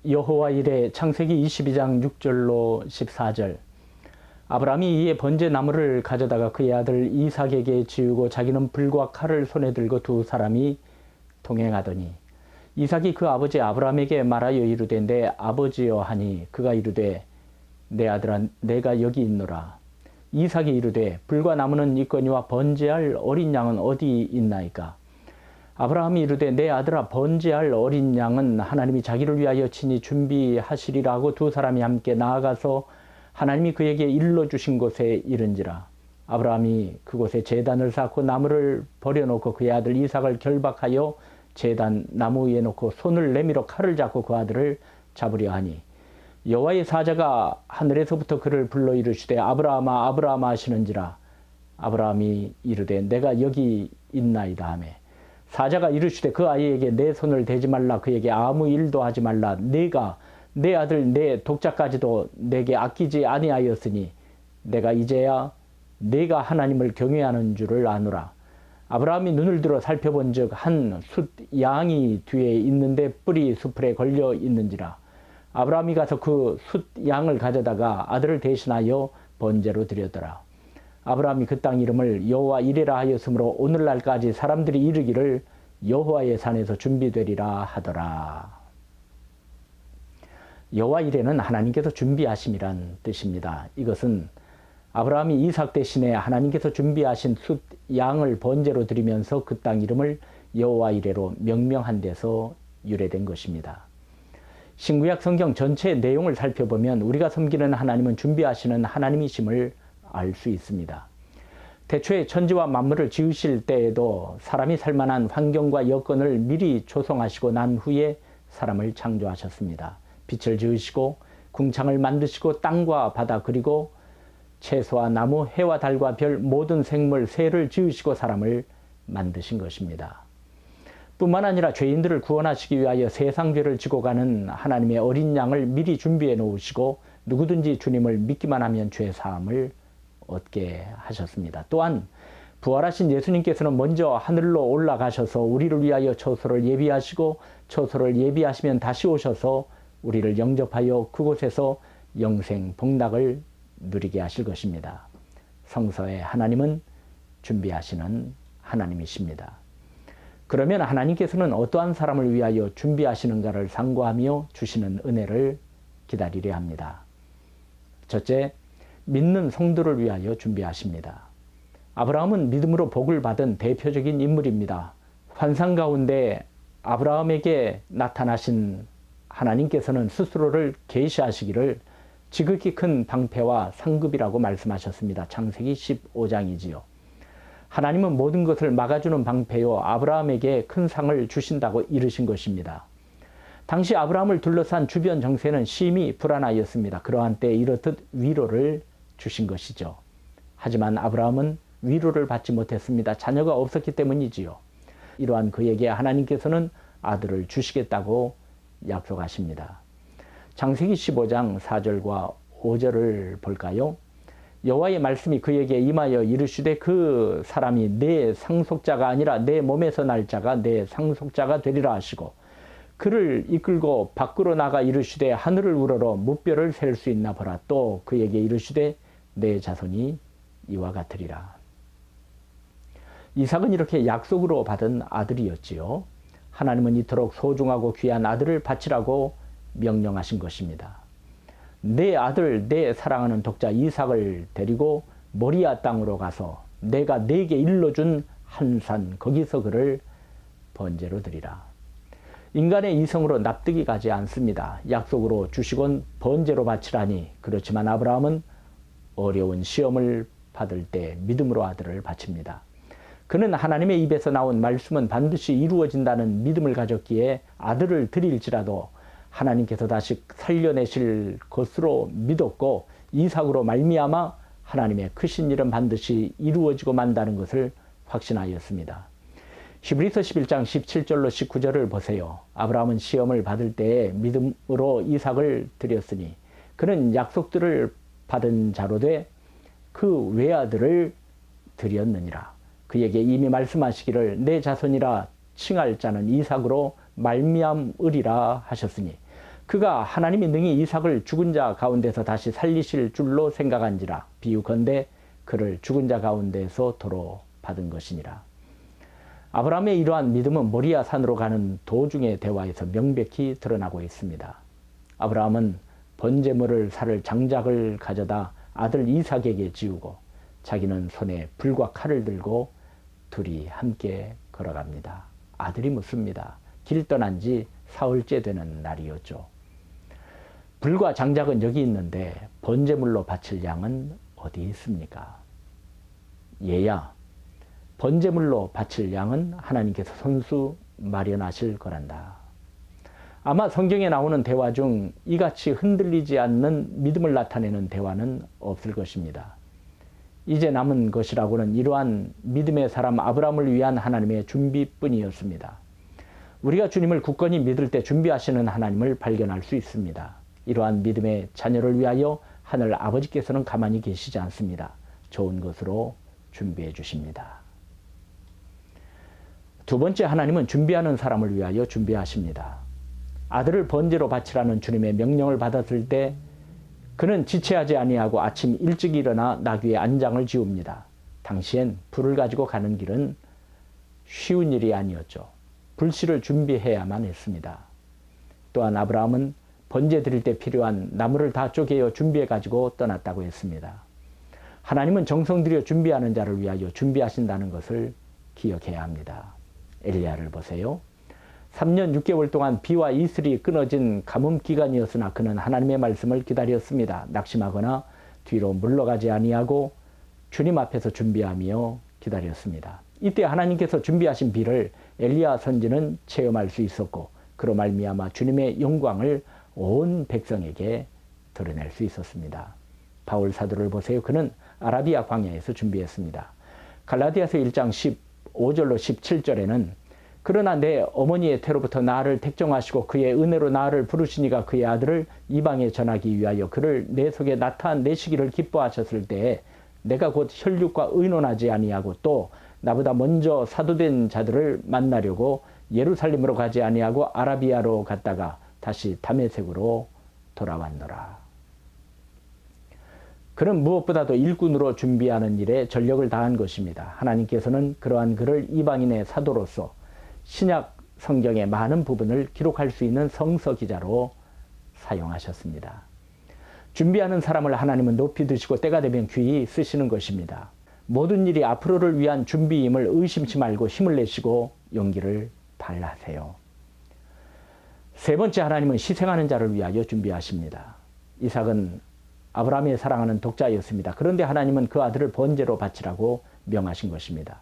여호와 이레 창세기 22장 6절로 14절. 아브라함이 이에 번제 나무를 가져다가 그의 아들 이삭에게 지우고 자기는 불과 칼을 손에 들고 두 사람이 동행하더니 이삭이 그 아버지 아브라함에게 말하여 이르되 내 아버지여 하니 그가 이르되 내 아들아 내가 여기 있노라. 이삭이 이르되 불과 나무는 있거니와 번제할 어린 양은 어디 있나이까. 아브라함이 이르되 내 아들아 번제할 어린 양은 하나님이 자기를 위하여 친히 준비하시리라 하고 두 사람이 함께 나아가서 하나님이 그에게 일러주신 곳에 이른지라. 아브라함이 그곳에 제단을 쌓고 나무를 버려놓고 그의 아들 이삭을 결박하여 제단 나무 위에 놓고 손을 내밀어 칼을 잡고 그 아들을 잡으려 하니 여호와의 사자가 하늘에서부터 그를 불러 이르시되 아브라함아 아브라함아 하시는지라. 아브라함이 이르되 내가 여기 있나이다 하며 사자가 이르시되 그 아이에게 내 손을 대지 말라 그에게 아무 일도 하지 말라 내가 내 아들 내 독자까지도 내게 아끼지 아니하였으니 내가 이제야 내가 하나님을 경외하는 줄을 아노라. 아브라함이 눈을 들어 살펴본즉 한 숫 양이 뒤에 있는데 뿔이 수풀에 걸려 있는지라. 아브라함이 가서 그 숫 양을 가져다가 아들을 대신하여 번제로 드렸더라. 아브라함이 그 땅 이름을 여호와 이레라 하였으므로 오늘날까지 사람들이 이르기를 여호와의 산에서 준비되리라 하더라. 여호와 이레는 하나님께서 준비하심이란 뜻입니다. 이것은 아브라함이 이삭 대신에 하나님께서 준비하신 숫 양을 번제로 드리면서 그 땅 이름을 여호와 이레로 명명한 데서 유래된 것입니다. 신구약 성경 전체의 내용을 살펴보면 우리가 섬기는 하나님은 준비하시는 하나님이심을 알 수 있습니다. 태초에 천지와 만물을 지으실 때에도 사람이 살만한 환경과 여건을 미리 조성하시고 난 후에 사람을 창조하셨습니다. 빛을 지으시고 궁창을 만드시고 땅과 바다 그리고 채소와 나무, 해와 달과 별 모든 생물, 새를 지으시고 사람을 만드신 것입니다. 뿐만 아니라 죄인들을 구원하시기 위하여 세상 죄를 지고 가는 하나님의 어린 양을 미리 준비해 놓으시고 누구든지 주님을 믿기만 하면 죄 사함을 얻게 하셨습니다. 또한 부활하신 예수님께서는 먼저 하늘로 올라가셔서 우리를 위하여 처소를 예비하시고 처소를 예비하시면 다시 오셔서 우리를 영접하여 그곳에서 영생 복락을 누리게 하실 것입니다. 성서에 하나님은 준비하시는 하나님이십니다. 그러면 하나님께서는 어떠한 사람을 위하여 준비하시는가를 상고하며 주시는 은혜를 기다리려 합니다. 첫째, 믿는 성도를 위하여 준비하십니다. 아브라함은 믿음으로 복을 받은 대표적인 인물입니다. 환상 가운데 아브라함에게 나타나신 하나님께서는 스스로를 계시하시기를 지극히 큰 방패와 상급이라고 말씀하셨습니다. 창세기 15장이지요. 하나님은 모든 것을 막아주는 방패요 아브라함에게 큰 상을 주신다고 이르신 것입니다. 당시 아브라함을 둘러싼 주변 정세는 심히 불안하였습니다. 그러한 때에 이렇듯 위로를 주신 것이죠. 하지만 아브라함은 위로를 받지 못했습니다. 자녀가 없었기 때문이지요. 이러한 그에게 하나님께서는 아들을 주시겠다고 약속하십니다. 창세기 15장 4절과 5절을 볼까요? 여호와의 말씀이 그에게 임하여 이르시되 그 사람이 내 상속자가 아니라 내 몸에서 날 자가 내 상속자가 되리라 하시고 그를 이끌고 밖으로 나가 이르시되 하늘을 우러러 무뼈를 셀 수 있나 보라. 또 그에게 이르시되 내 자손이 이와 같으리라. 이삭은 이렇게 약속으로 받은 아들이었지요. 하나님은 이토록 소중하고 귀한 아들을 바치라고 명령하신 것입니다. 내 아들, 내 사랑하는 독자 이삭을 데리고 모리아 땅으로 가서 내가 네게 일러준 한 산 거기서 그를 번제로 드리라. 인간의 이성으로 납득이 가지 않습니다. 약속으로 주시곤 번제로 바치라니. 그렇지만 아브라함은 어려운 시험을 받을 때 믿음으로 아들을 바칩니다. 그는 하나님의 입에서 나온 말씀은 반드시 이루어진다는 믿음을 가졌기에 아들을 드릴지라도 하나님께서 다시 살려내실 것으로 믿었고 이삭으로 말미암아 하나님의 크신 일은 반드시 이루어지고 만다는 것을 확신하였습니다. 히브리서 11장 17절로 19절을 보세요. 아브라함은 시험을 받을 때에 믿음으로 이삭을 드렸으니 그는 약속들을 받은 자로 돼 그 외아들을 드렸느니라. 그에게 이미 말씀하시기를 내 자손이라 칭할 자는 이삭으로 말미암으리라 하셨으니 그가 하나님이 능히 이삭을 죽은 자 가운데서 다시 살리실 줄로 생각한지라. 비유컨대 그를 죽은 자 가운데서 도로 받은 것이니라. 아브라함의 이러한 믿음은 모리아 산으로 가는 도중의 대화에서 명백히 드러나고 있습니다. 아브라함은 번제물을 살 장작을 가져다 아들 이삭에게 지우고 자기는 손에 불과 칼을 들고 둘이 함께 걸어갑니다. 아들이 묻습니다. 길 떠난 지 사흘째 되는 날이었죠. 불과 장작은 여기 있는데 번제물로 바칠 양은 어디 있습니까? 얘야, 번제물로 바칠 양은 하나님께서 손수 마련하실 거란다. 아마 성경에 나오는 대화 중 이같이 흔들리지 않는 믿음을 나타내는 대화는 없을 것입니다. 이제 남은 것이라고는 이러한 믿음의 사람 아브라함을 위한 하나님의 준비뿐이었습니다. 우리가 주님을 굳건히 믿을 때 준비하시는 하나님을 발견할 수 있습니다. 이러한 믿음의 자녀를 위하여 하늘 아버지께서는 가만히 계시지 않습니다. 좋은 것으로 준비해 주십니다. 두 번째, 하나님은 준비하는 사람을 위하여 준비하십니다. 아들을 번제로 바치라는 주님의 명령을 받았을 때 그는 지체하지 아니하고 아침 일찍 일어나 나귀의 안장을 지웁니다. 당시엔 불을 가지고 가는 길은 쉬운 일이 아니었죠. 불씨를 준비해야만 했습니다. 또한 아브라함은 번제 드릴 때 필요한 나무를 다 쪼개어 준비해 가지고 떠났다고 했습니다. 하나님은 정성 들여 준비하는 자를 위하여 준비하신다는 것을 기억해야 합니다. 엘리야를 보세요. 3년 6개월 동안 비와 이슬이 끊어진 가뭄 기간이었으나 그는 하나님의 말씀을 기다렸습니다. 낙심하거나 뒤로 물러가지 아니하고 주님 앞에서 준비하며 기다렸습니다. 이때 하나님께서 준비하신 비를 엘리야 선지는 체험할 수 있었고 그로 말미암아 주님의 영광을 온 백성에게 드러낼 수 있었습니다. 바울 사도를 보세요. 그는 아라비아 광야에서 준비했습니다. 갈라디아서 1장 15절로 17절에는 그러나 내 어머니의 태로부터 나를 택정하시고 그의 은혜로 나를 부르시니가 그의 아들을 이방에 전하기 위하여 그를 내 속에 나타내시기를 기뻐하셨을 때에 내가 곧 혈육과 의논하지 아니하고 또 나보다 먼저 사도된 자들을 만나려고 예루살렘으로 가지 아니하고 아라비아로 갔다가 다시 다메섹으로 돌아왔노라. 그는 무엇보다도 일꾼으로 준비하는 일에 전력을 다한 것입니다. 하나님께서는 그러한 그를 이방인의 사도로서 신약 성경의 많은 부분을 기록할 수 있는 성서 기자로 사용하셨습니다. 준비하는 사람을 하나님은 높이 드시고 때가 되면 귀히 쓰시는 것입니다. 모든 일이 앞으로를 위한 준비임을 의심치 말고 힘을 내시고 용기를 발하세요. 세 번째, 하나님은 희생하는 자를 위하여 준비하십니다. 이삭은 아브라함의 사랑하는 독자였습니다. 그런데 하나님은 그 아들을 번제로 바치라고 명하신 것입니다.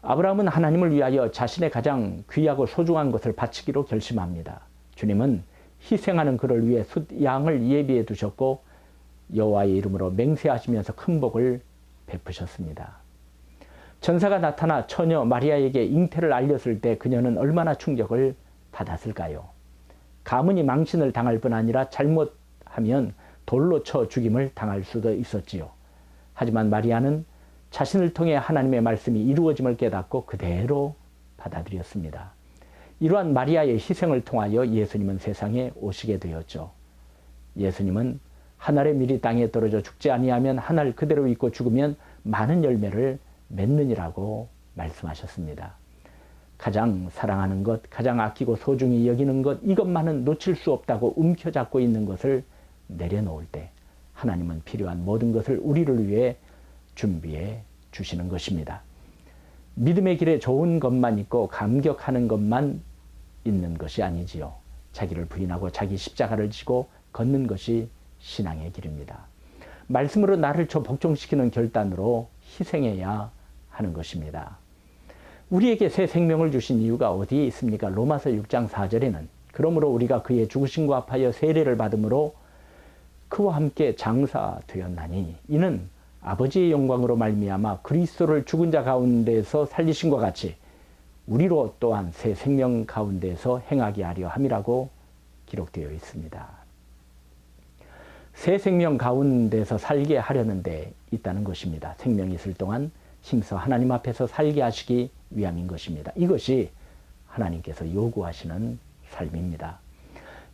아브라함은 하나님을 위하여 자신의 가장 귀하고 소중한 것을 바치기로 결심합니다. 주님은 희생하는 그를 위해 숫 양을 예비해 두셨고 여호와의 이름으로 맹세하시면서 큰 복을 베푸셨습니다. 천사가 나타나 처녀 마리아에게 잉태를 알렸을 때 그녀는 얼마나 충격을 받았을까요? 가문이 망신을 당할 뿐 아니라 잘못하면 돌로 쳐 죽임을 당할 수도 있었지요. 하지만 마리아는 자신을 통해 하나님의 말씀이 이루어짐을 깨닫고 그대로 받아들였습니다. 이러한 마리아의 희생을 통하여 예수님은 세상에 오시게 되었죠. 예수님은 한 알의 밀이 땅에 떨어져 죽지 아니하면 한 알 그대로 있고 죽으면 많은 열매를 맺느니라고 말씀하셨습니다. 가장 사랑하는 것, 가장 아끼고 소중히 여기는 것, 이것만은 놓칠 수 없다고 움켜잡고 있는 것을 내려놓을 때 하나님은 필요한 모든 것을 우리를 위해 준비해 주시는 것입니다. 믿음의 길에 좋은 것만 있고 감격하는 것만 있는 것이 아니지요. 자기를 부인하고 자기 십자가를 지고 걷는 것이 신앙의 길입니다. 말씀으로 나를 복종시키는 결단으로 희생해야 하는 것입니다. 우리에게 새 생명을 주신 이유가 어디에 있습니까? 로마서 6장 4절에는 그러므로 우리가 그의 죽으심과 합하여 세례를 받음으로 그와 함께 장사되었나니 이는 아버지의 영광으로 말미암아 그리스도를 죽은 자 가운데서 살리신 것 같이 우리로 또한 새 생명 가운데서 행하게 하려 함이라고 기록되어 있습니다. 새 생명 가운데서 살게 하려는 데 있다는 것입니다. 생명이 있을 동안 힘써 하나님 앞에서 살게 하시기 위함인 것입니다. 이것이 하나님께서 요구하시는 삶입니다.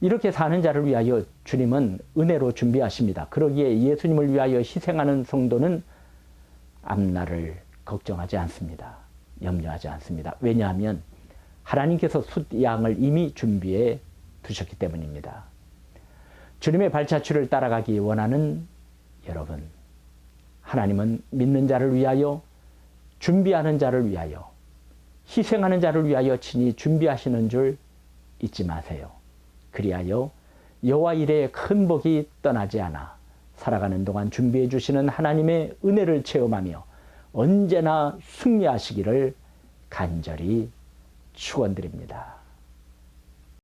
이렇게 사는 자를 위하여 주님은 은혜로 준비하십니다. 그러기에 예수님을 위하여 희생하는 성도는 앞날을 걱정하지 않습니다. 염려하지 않습니다. 왜냐하면 하나님께서 숫양을 이미 준비해 두셨기 때문입니다. 주님의 발자취를 따라가기 원하는 여러분, 하나님은 믿는 자를 위하여, 준비하는 자를 위하여, 희생하는 자를 위하여 친히 준비하시는 줄 잊지 마세요. 그리하여 여호와 이레의 큰 복이 떠나지 않아 살아가는 동안 준비해 주시는 하나님의 은혜를 체험하며 언제나 승리하시기를 간절히 축원드립니다.